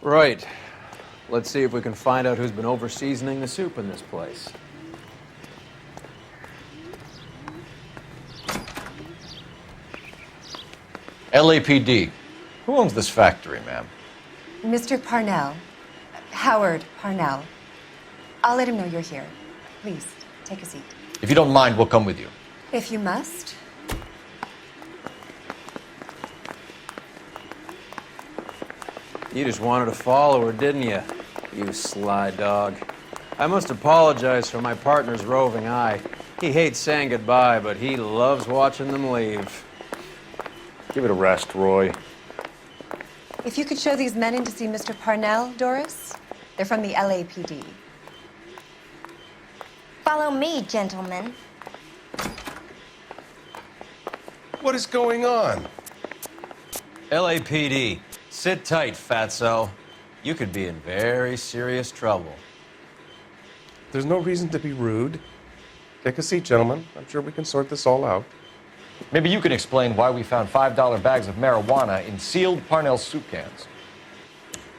Right. Let's see if we can find out who's been over-seasoning the soup in this place. LAPD. Who owns this factory, ma'am? Mr. Parnell. Howard Parnell. I'll let him know you're here. Please, take a seat. If you don't mind, we'll come with you. If you must. You just wanted a follower, didn't you? You sly dog. I must apologize for my partner's roving eye. He hates saying goodbye, but he loves watching them leave. Give it a rest, Roy. If you could show these men in to see Mr. Parnell, Doris. They're from the LAPD. Follow me, gentlemen. What is going on? LAPD, sit tight, fatso. You could be in very serious trouble. There's no reason to be rude. Take a seat, gentlemen. I'm sure we can sort this all out. Maybe you can explain why we found $5 bags of marijuana in sealed Parnell soup cans.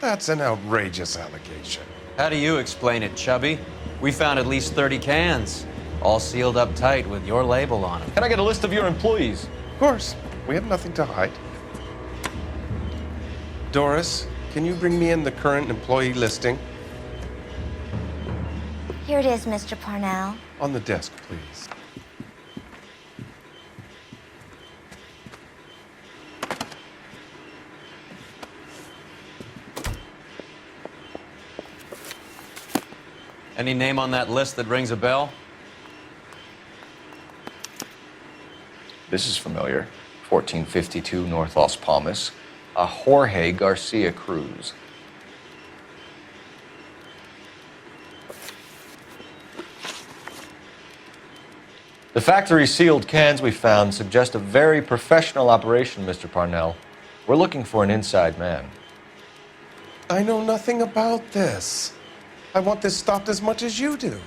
That's an outrageous allegation. How do you explain it, Chubby? We found at least 30 cans, all sealed up tight with your label on them. Can I get a list of your employees? Of course. We have nothing to hide. Doris, can you bring me in the current employee listing? Here it is, Mr. Parnell. On the desk, please. Any name on that list that rings a bell? This is familiar. 1452 North Las Palmas. A Jorge Garcia Cruz. The factory sealed cans we found suggest a very professional operation, Mr. Parnell. We're looking for an inside man. I know nothing about this. I want this stopped as much as you do.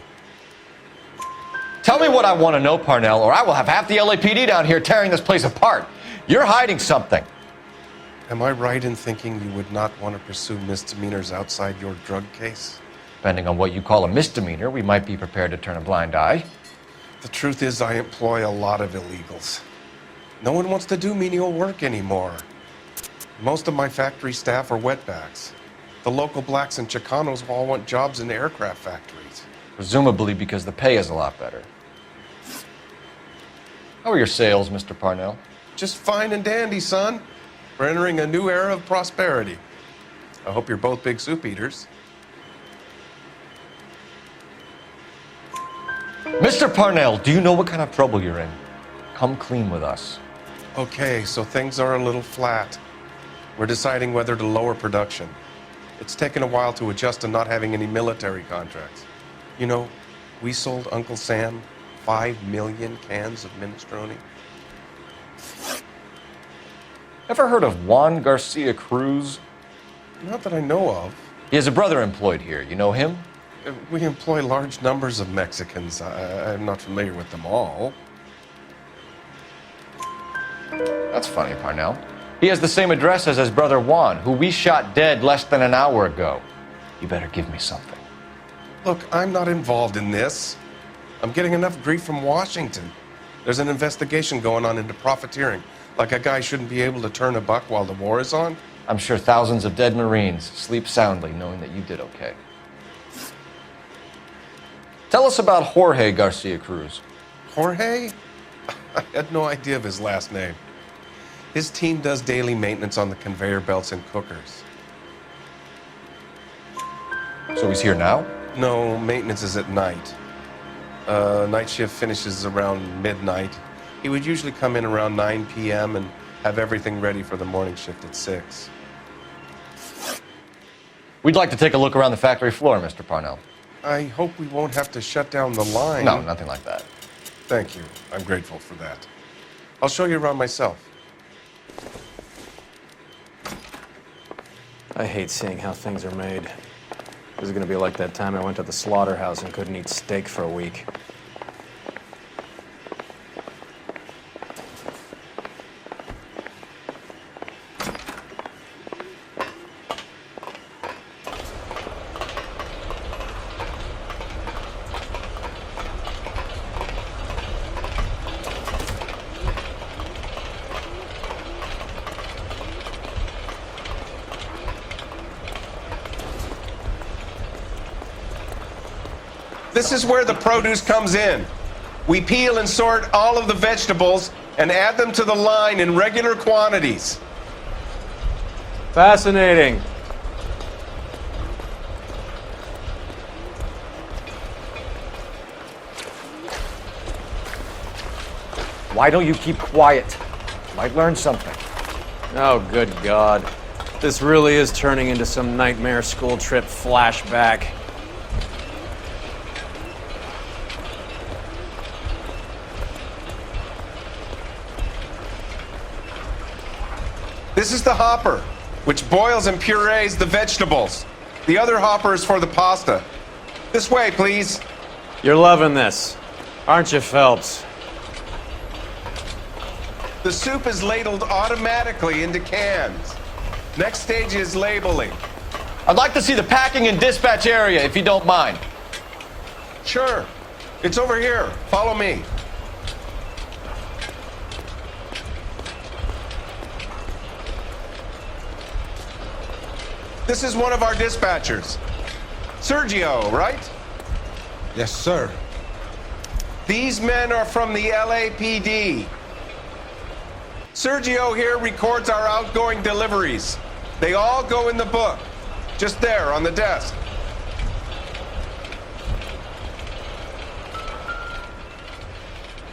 Tell me what I want to know, Parnell, or I will have half the LAPD down here tearing this place apart. You're hiding something. Am I right in thinking you would not want to pursue misdemeanors outside your drug case? Depending on what you call a misdemeanor, we might be prepared to turn a blind eye. The truth is, I employ a lot of illegals. No one wants to do menial work anymore. Most of my factory staff are wetbacks. The local blacks and Chicanos all want jobs in aircraft factories. Presumably because the pay is a lot better. How are your sales, Mr. Parnell? Just fine and dandy, son. We're entering a new era of prosperity. I hope you're both big soup eaters. Mr. Parnell, do you know what kind of trouble you're in? Come clean with us. Okay, so things are a little flat. We're deciding whether to lower production. It's taken a while to adjust to not having any military contracts. You know, we sold Uncle Sam 5 million cans of minestrone. Ever heard of Juan Garcia Cruz? Not that I know of. He has a brother employed here. You know him? We employ large numbers of Mexicans. I'm not familiar with them all. That's funny, Parnell. He has the same address as his brother Juan, who we shot dead less than an hour ago. You better give me something. Look, I'm not involved in this. I'm getting enough grief from Washington. There's an investigation going on into profiteering. Like a guy shouldn't be able to turn a buck while the war is on. I'm sure thousands of dead Marines sleep soundly knowing that you did okay. Tell us about Jorge Garcia Cruz. Jorge? I had no idea of his last name. His team does daily maintenance on the conveyor belts and cookers. So he's here now? No, maintenance is at night. Night shift finishes around midnight. He would usually come in around 9 p.m. and have everything ready for the morning shift at 6. We'd like to take a look around the factory floor, Mr. Parnell. I hope we won't have to shut down the line. No, nothing like that. Thank you. I'm grateful for that. I'll show you around myself. I hate seeing how things are made. This is gonna be like that time I went to the slaughterhouse and couldn't eat steak for a week. This is where the produce comes in. We peel and sort all of the vegetables and add them to the line in regular quantities. Fascinating. Why don't you keep quiet? Might learn something. Oh, good God. This really is turning into some nightmare school trip flashback. This is the hopper, which boils and purees the vegetables. The other hopper is for the pasta. This way, please. You're loving this, aren't you, Phelps? The soup is ladled automatically into cans. Next stage is labeling. I'd like to see the packing and dispatch area, if you don't mind. Sure. It's over here. Follow me. This is one of our dispatchers. Sergio, right? Yes, sir. These men are from the LAPD. Sergio here records our outgoing deliveries. They all go in the book, just there on the desk.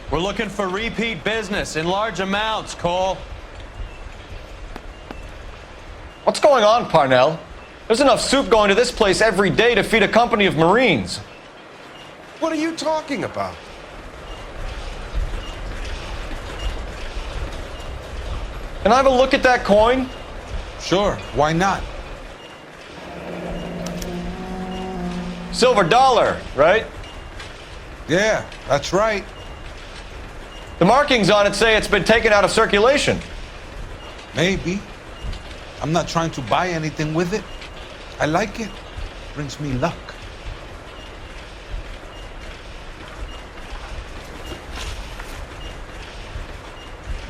We're looking for repeat business in large amounts, Cole. What's going on, Parnell? There's enough soup going to this place every day to feed a company of Marines. What are you talking about? Can I have a look at that coin? Sure, why not? Silver dollar, right? Yeah, that's right. The markings on it say it's been taken out of circulation. Maybe. I'm not trying to buy anything with it. I like it. Brings me luck.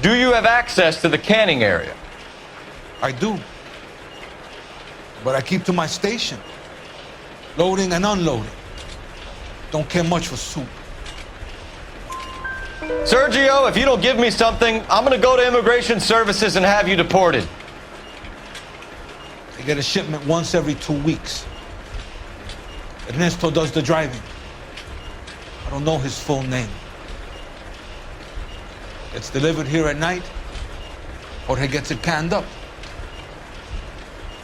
Do you have access to the canning area? I do. But I keep to my station. Loading and unloading. Don't care much for soup. Sergio, if you don't give me something, I'm gonna go to Immigration Services and have you deported. I get a shipment once every 2 weeks. Ernesto does the driving. I don't know his full name. It's delivered here at night. Jorge gets it canned up.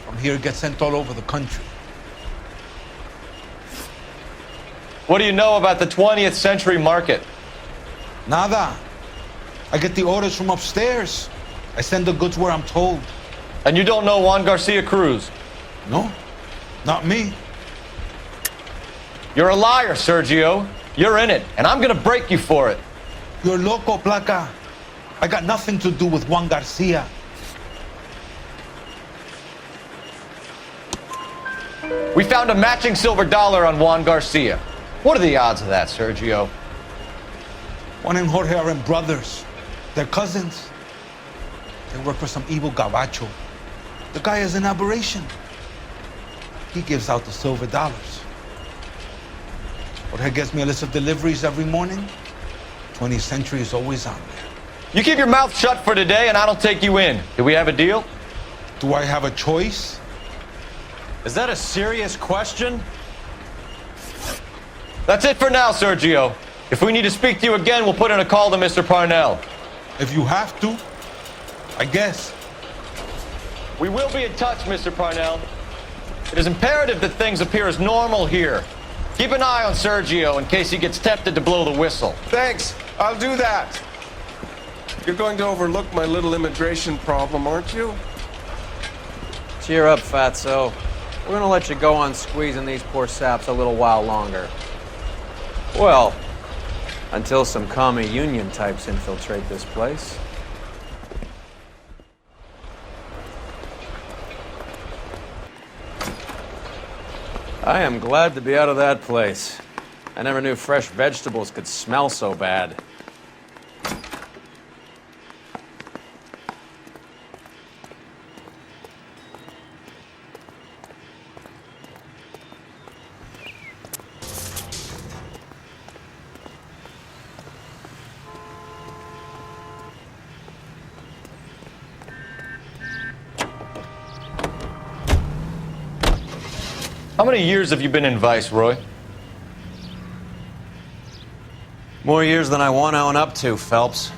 From here, it gets sent all over the country. What do you know about the 20th century market? Nada. I get the orders from upstairs. I send the goods where I'm told. And you don't know Juan Garcia Cruz? No, not me. You're a liar, Sergio. You're in it, and I'm gonna break you for it. You're loco, Placa. I got nothing to do with Juan Garcia. We found a matching silver dollar on Juan Garcia. What are the odds of that, Sergio? Juan and Jorge are brothers. They're cousins. They work for some evil gabacho. The guy is an aberration. He gives out the silver dollars. Jorge gets me a list of deliveries every morning. 20th Century is always on there. You keep your mouth shut for today, and I don't take you in. Do we have a deal? Do I have a choice? Is that a serious question? That's it for now, Sergio. If we need to speak to you again, we'll put in a call to Mr. Parnell. If you have to, I guess. We will be in touch, Mr. Parnell. It is imperative that things appear as normal here. Keep an eye on Sergio in case he gets tempted to blow the whistle. Thanks. I'll do that. You're going to overlook my little immigration problem, aren't you? Cheer up, Fatso. We're gonna let you go on squeezing these poor saps a little while longer. Well, until some commie union types infiltrate this place. I am glad to be out of that place. I never knew fresh vegetables could smell so bad. How many years have you been in Vice, Roy? More years than I want to own up to, Phelps.